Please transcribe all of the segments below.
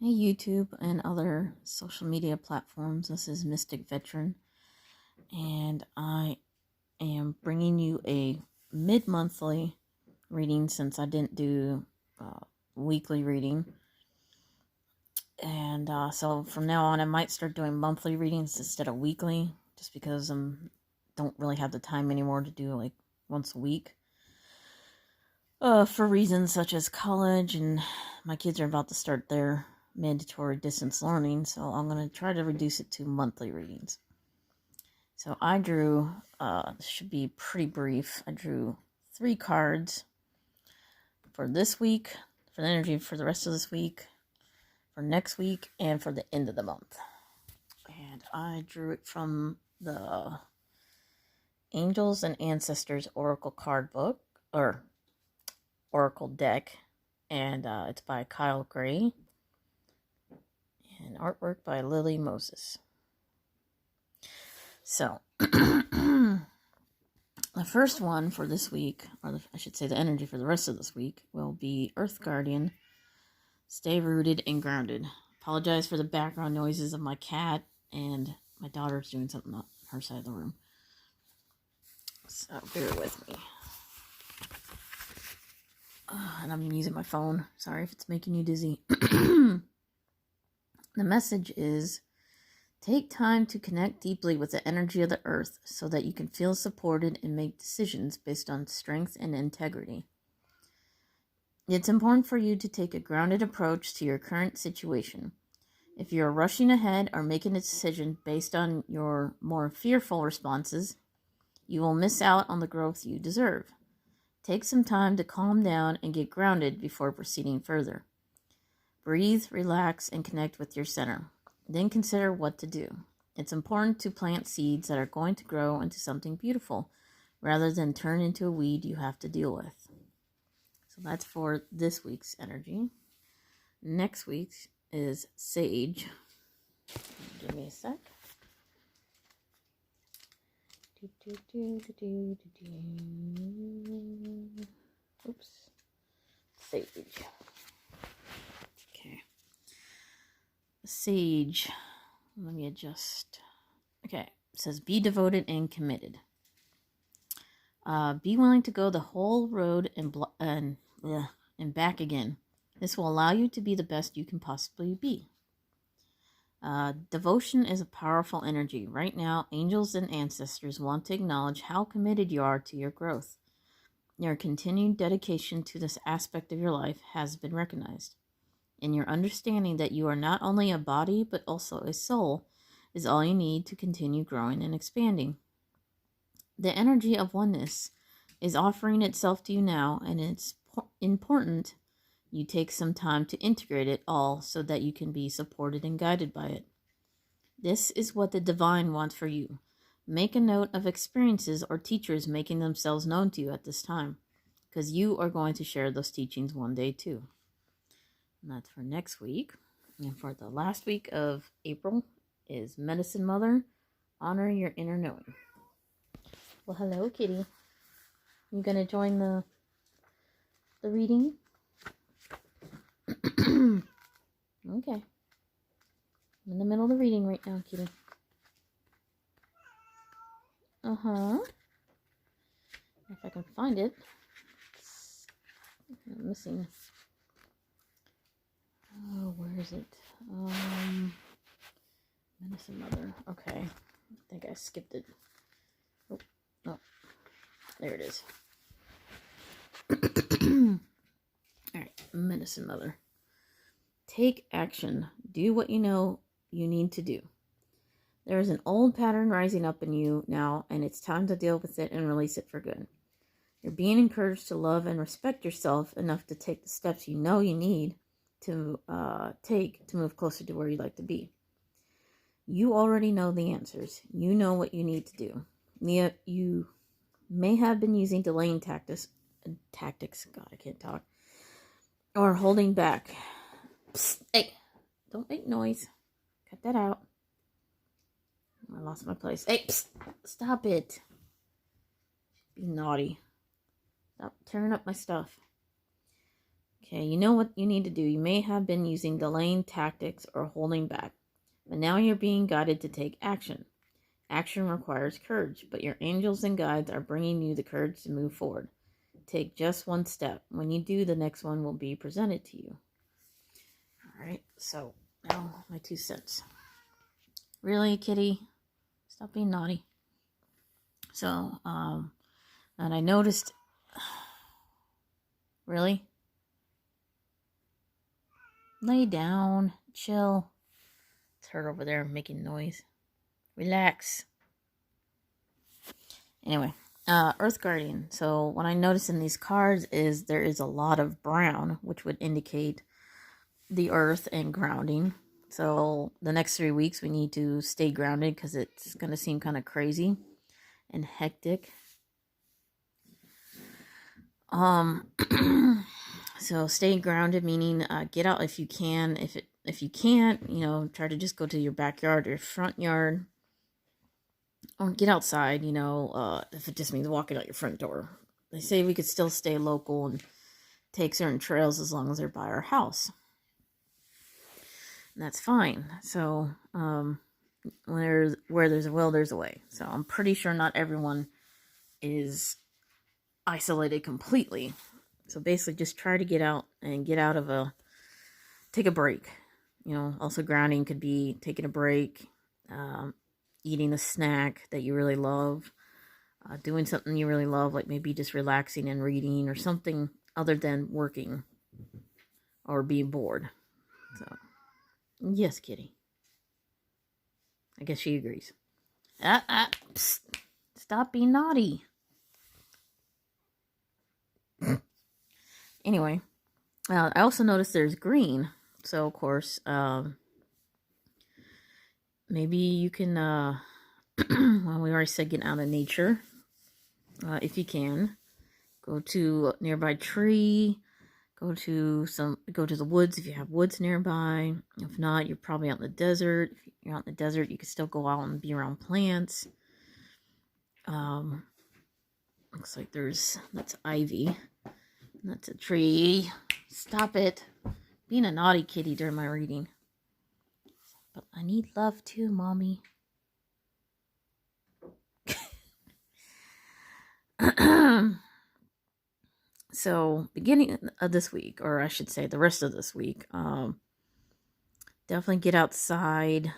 Hey YouTube and other social media platforms, this is Mystic Veteran, and I am bringing you a mid-monthly reading since I didn't do weekly reading. And so from now on I might start doing monthly readings instead of weekly, just because I don't really have the time anymore to do like once a week. For reasons such as college, and my kids are about to start their mandatory distance learning, so I'm going to try to reduce it to monthly readings. So I drew, this should be pretty brief, I drew 3 cards for this week, for the energy for the rest of this week, for next week, and for the end of the month. And I drew it from the Angels and Ancestors Oracle card book, or Oracle deck, and it's by Kyle Gray, and artwork by Lily Moses. So, the first one for this week, or I should say the energy for the rest of this week, will be Earth Guardian. Stay rooted and grounded. Apologize for the background noises of my cat and my daughter's doing something on her side of the room. So, bear with me. And I'm using my phone. Sorry if it's making you dizzy. The message is, take time to connect deeply with the energy of the earth so that you can feel supported and make decisions based on strength and integrity. It's important for you to take a grounded approach to your current situation. If you're rushing ahead or making a decision based on your more fearful responses, you will miss out on the growth you deserve. Take some time to calm down and get grounded before proceeding further. Breathe, relax, and connect with your center. Then consider what to do. It's important to plant seeds that are going to grow into something beautiful, rather than turn into a weed you have to deal with. So that's for this week's energy. Next week's is Sage. Give me a sec. Oops. Sage. Okay. Sage. Let me adjust. Okay. It says, be devoted and committed. Be willing to go the whole road and back again. This will allow you to be the best you can possibly be. Devotion is a powerful energy. Right now, angels and ancestors want to acknowledge how committed you are to your growth. Your continued dedication to this aspect of your life has been recognized. And your understanding that you are not only a body, but also a soul, is all you need to continue growing and expanding. The energy of oneness is offering itself to you now, and it's important you take some time to integrate it all so that you can be supported and guided by it. This is what the divine wants for you. Make a note of experiences or teachers making themselves known to you at this time, because you are going to share those teachings one day too. And that's for next week. And for the last week of April is Medicine Mother. Honor your inner knowing. Well, hello, kitty. You gonna join the reading? Okay. I'm in the middle of the reading right now, kitty. Uh-huh. If I can find it. I'm missing. Oh, where is it? Medicine Mother. Okay. I think I skipped it. Oh, no. There it is. Alright, Medicine Mother. Take action. Do what you know you need to do. There is an old pattern rising up in you now, and it's time to deal with it and release it for good. You're being encouraged to love and respect yourself enough to take the steps you know you need to take to move closer to where you'd like to be. You already know the answers. You know what you need to do. You may have been using delaying tactics. God, I can't talk. Or holding back. Psst, hey, don't make noise. Cut that out. I lost my place. Hey, psst, stop it. Be naughty. Stop tearing up my stuff. Okay, you know what you need to do. You may have been using delaying tactics or holding back, but now you're being guided to take action. Action requires courage, but your angels and guides are bringing you the courage to move forward. Take just one step. When you do, the next one will be presented to you. All right, so now my 2 cents. Really, kitty? Stop being naughty. So, and I noticed, really? Lay down, chill. It's her over there making noise. Relax. Anyway, Earth Guardian. So what I noticed in these cards is there is a lot of brown, which would indicate the earth and grounding. So the next 3 weeks we need to stay grounded because it's going to seem kind of crazy and hectic. So stay grounded, meaning get out if you can. If you can't, try to just go to your backyard or your front yard. Or get outside, if it just means walking out your front door. They say we could still stay local and take certain trails as long as they're by our house. And that's fine. So, where there's a will, there's a way. So I'm pretty sure not everyone is isolated completely. So basically just try to get out and take a break. Also grounding could be taking a break, eating a snack that you really love, doing something you really love, like maybe just relaxing and reading or something other than working or being bored. So, yes, kitty. I guess she agrees. Psst. Stop being naughty. Anyway, I also noticed there's green. So, of course, maybe you can, well, we already said get out of nature. If you can, go to a nearby tree, go to the woods if you have woods nearby. If not, you're probably out in the desert. If you're out in the desert, you can still go out and be around plants. Looks like that's ivy. That's a tree. Stop it. Being a naughty kitty during my reading. But I need love too, Mommy. So, beginning of this week, or I should say the rest of this week, definitely get outside,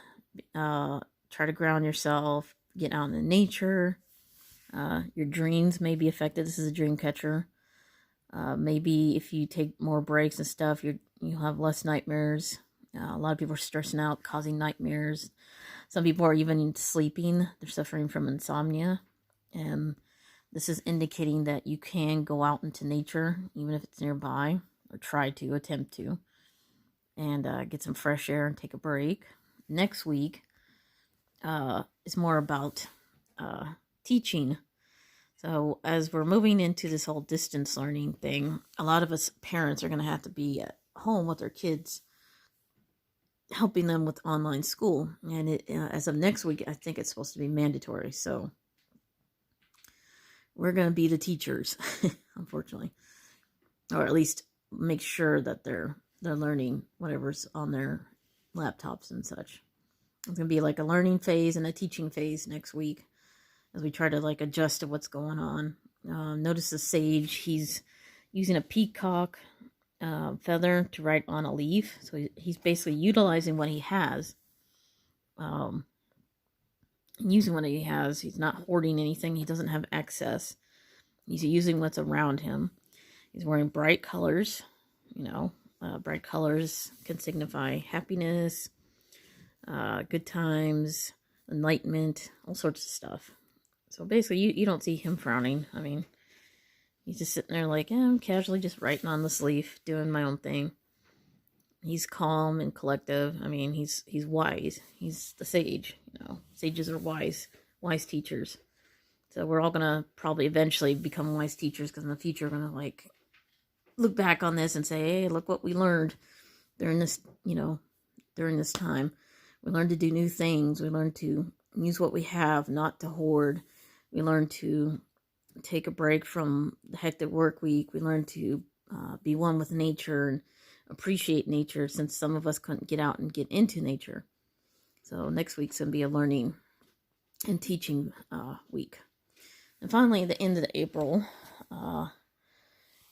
try to ground yourself, get out in nature. Your dreams may be affected. This is a dream catcher. Maybe if you take more breaks and stuff, you'll have less nightmares. A lot of people are stressing out, causing nightmares. Some people are even sleeping. They're suffering from insomnia. And this is indicating that you can go out into nature, even if it's nearby, or attempt to, and get some fresh air and take a break. Next week is more about teaching. So as we're moving into this whole distance learning thing, a lot of us parents are going to have to be at home with their kids, helping them with online school. And as of next week, I think it's supposed to be mandatory. So we're going to be the teachers, unfortunately, or at least make sure that they're learning whatever's on their laptops and such. It's going to be like a learning phase and a teaching phase next week as we try to adjust to what's going on. Notice the sage, he's using a peacock feather to write on a leaf. So he's basically utilizing what he has. Using what he has. He's not hoarding anything. He doesn't have excess. He's using what's around him. He's wearing bright colors. Bright colors can signify happiness, good times, enlightenment, all sorts of stuff. So basically, you don't see him frowning. I mean, he's just sitting there I'm casually just writing on this leaf, doing my own thing. He's calm and collective. I mean, he's wise. He's the sage. Sages are wise teachers. So we're all gonna probably eventually become wise teachers because in the future we're gonna look back on this and say, hey, look what we learned during this time. We learned to do new things. We learned to use what we have, not to hoard. We learned to take a break from the hectic work week. We learned to be one with nature and appreciate nature, since some of us couldn't get out and get into nature. So next week's going to be a learning and teaching week. And finally, at the end of April,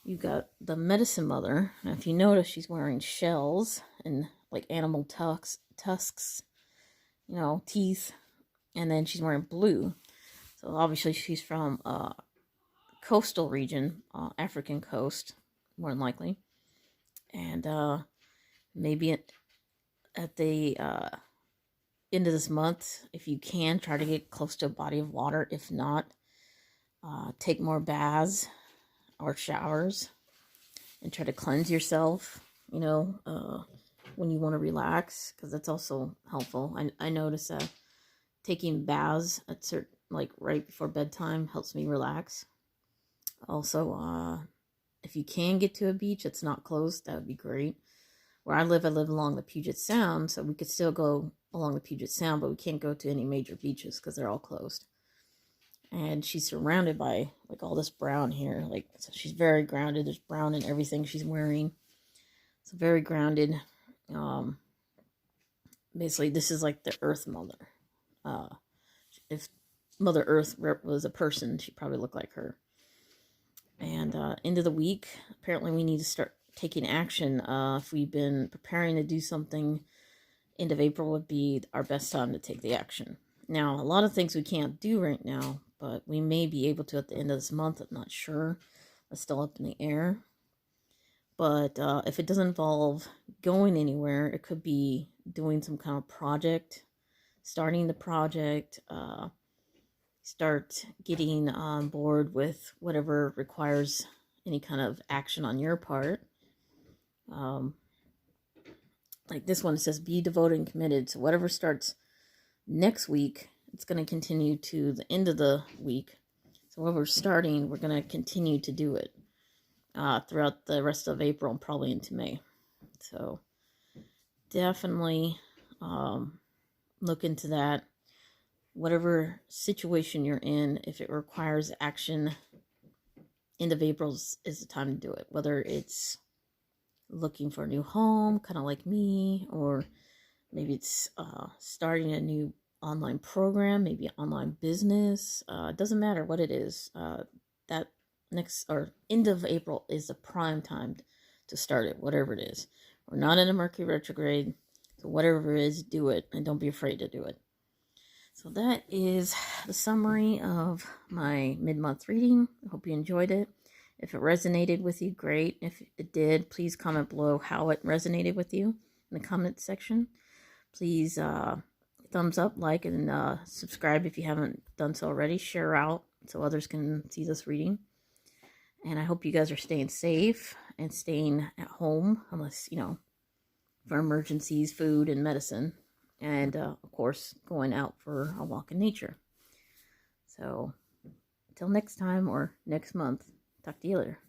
you got the Medicine Mother. Now, if you notice, she's wearing shells and like animal tusks, teeth, and then she's wearing blue. So obviously she's from coastal region, African coast, more than likely. And maybe at the end of this month, if you can, try to get close to a body of water. If not, take more baths or showers and try to cleanse yourself, when you want to relax, because that's also helpful. I notice that taking baths at certain, like right before bedtime, helps me relax. Also, if you can get to a beach that's not closed, that would be great. Where I live along the Puget Sound, so we could still go along the Puget Sound, but we can't go to any major beaches because they're all closed. And she's surrounded by like all this brown here, so she's very grounded. There's brown in everything she's wearing. So very grounded. Basically, this is like the Earth Mother. If Mother Earth was a person, she'd probably look like her. And end of the week, apparently we need to start taking action. If we've been preparing to do something, end of April would be our best time to take the action. Now, a lot of things we can't do right now, but we may be able to at the end of this month. I'm not sure. It's still up in the air. But if it doesn't involve going anywhere, it could be doing some kind of project, starting the project, start getting on board with whatever requires any kind of action on your part. Like this one, it says be devoted and committed. So whatever starts next week, it's going to continue to the end of the week. So when we're starting, we're going to continue to do it throughout the rest of April and probably into May. So definitely look into that. Whatever situation you're in, if it requires action, end of April is the time to do it. Whether it's looking for a new home, kind of like me, or maybe it's starting a new online program, maybe an online business. It doesn't matter what it is. That next or end of April is the prime time to start it, whatever it is. We're not in a Mercury retrograde, so whatever it is, do it, and don't be afraid to do it. So that is the summary of my mid-month reading. I hope you enjoyed it. If it resonated with you, great. If it did, please comment below how it resonated with you in the comment section. Please thumbs up, like, and subscribe if you haven't done so already. Share out so others can see this reading. And I hope you guys are staying safe and staying at home, unless, for emergencies, food, and medicine. And, of course, going out for a walk in nature. So, until next time or next month, talk to you later.